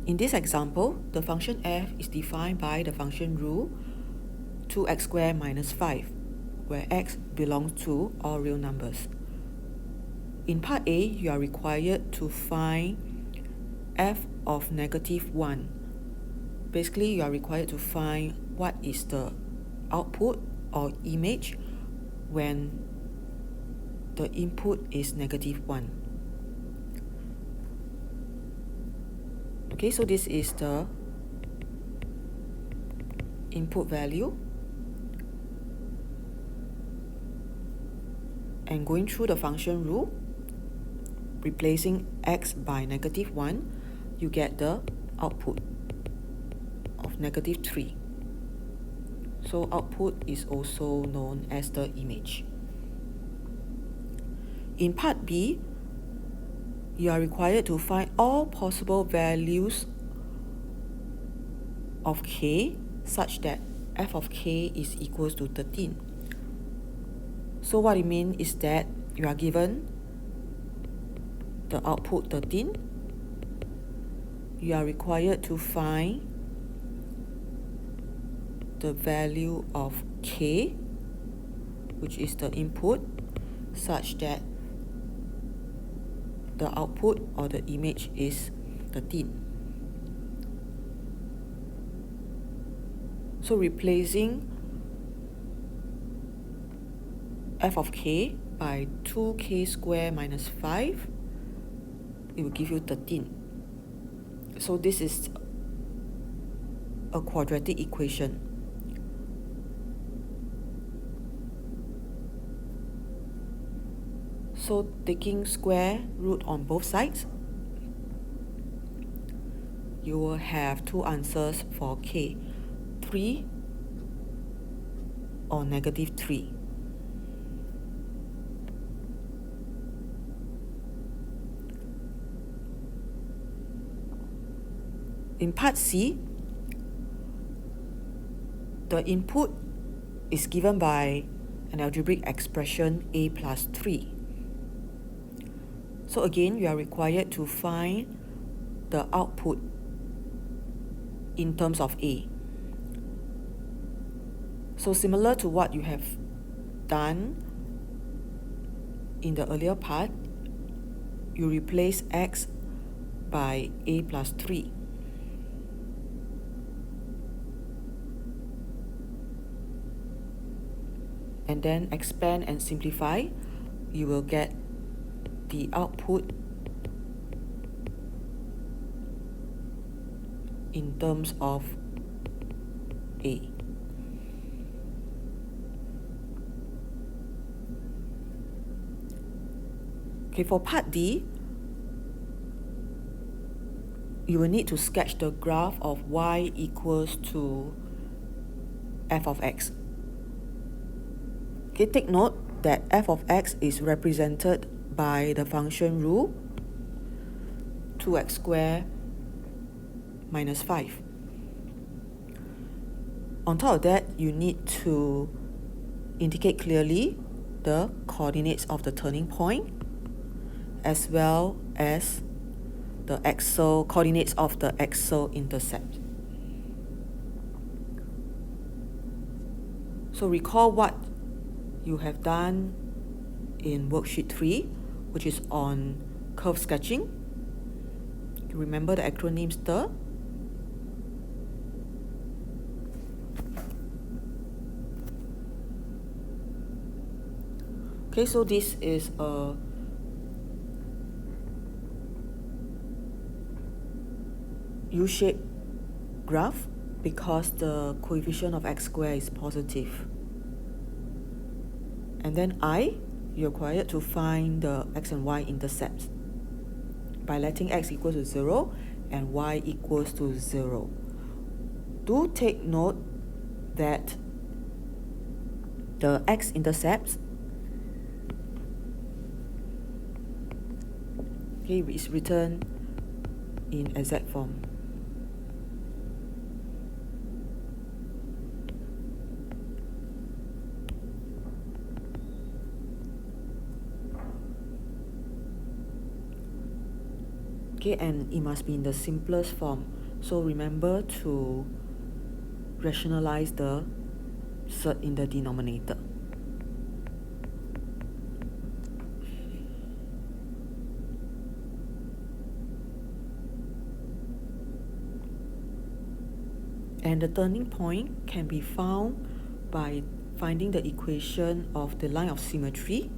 In this example, the function f is defined by the function rule 2x squared minus 5, where x belongs to all real numbers. In part A, you are required to find f of -1. Basically, you are required to find what is the output or image when the input is -1. Okay, so this is the input value. And going through the function rule, replacing x by -1, you get the output of -3. So output is also known as the image. In part B, you are required to find all possible values of k such that f of k is equals to 13. So what it means is that you are given the output 13. You are required to find the value of k, which is the input, such that the output or the image is 13. So replacing f of k by 2k squared minus 5, it will give you 13. So this is a quadratic equation. So taking square root on both sides, you will have two answers for k, 3 or -3. In part C, the input is given by an algebraic expression a plus 3. So again, you are required to find the output in terms of a. So similar to what you have done in the earlier part, you replace x by a plus 3. And then expand and simplify, you will get the output in terms of a. Okay, for part D, you will need to sketch the graph of y equals to f of x. Okay, take note that f of x is represented by the function rule 2x squared minus 5. On top of that, you need to indicate clearly the coordinates of the turning point as well as the coordinates of the axial intercept. So recall what you have done in worksheet 3, which is on curve sketching. You remember the acronym STIR. Okay, so this is a U-shaped graph because the coefficient of x squared is positive. And then you're required to find the x and y intercepts by letting x equal to 0 and y equals to 0. Do take note that the x-intercepts is written in exact form. Okay, and it must be in the simplest form. So remember to rationalize the surd in the denominator. And the turning point can be found by finding the equation of the line of symmetry,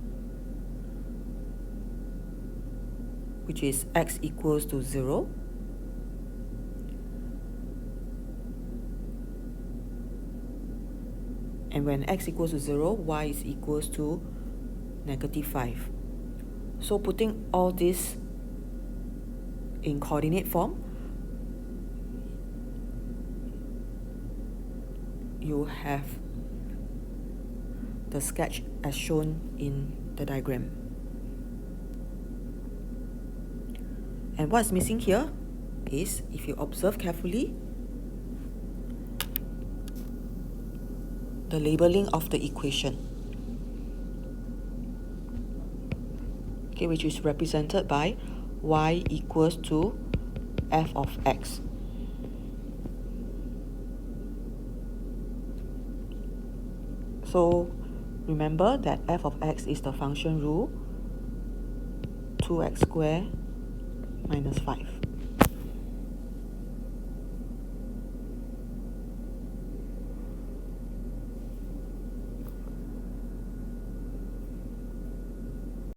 which is x equals to 0. And when x equals to 0, y is equals to -5. So putting all this in coordinate form, you have the sketch as shown in the diagram. And what's missing here is, if you observe carefully, the labeling of the equation, okay, which is represented by y equals to f of x. So remember that f of x is the function rule 2x squared minus 5.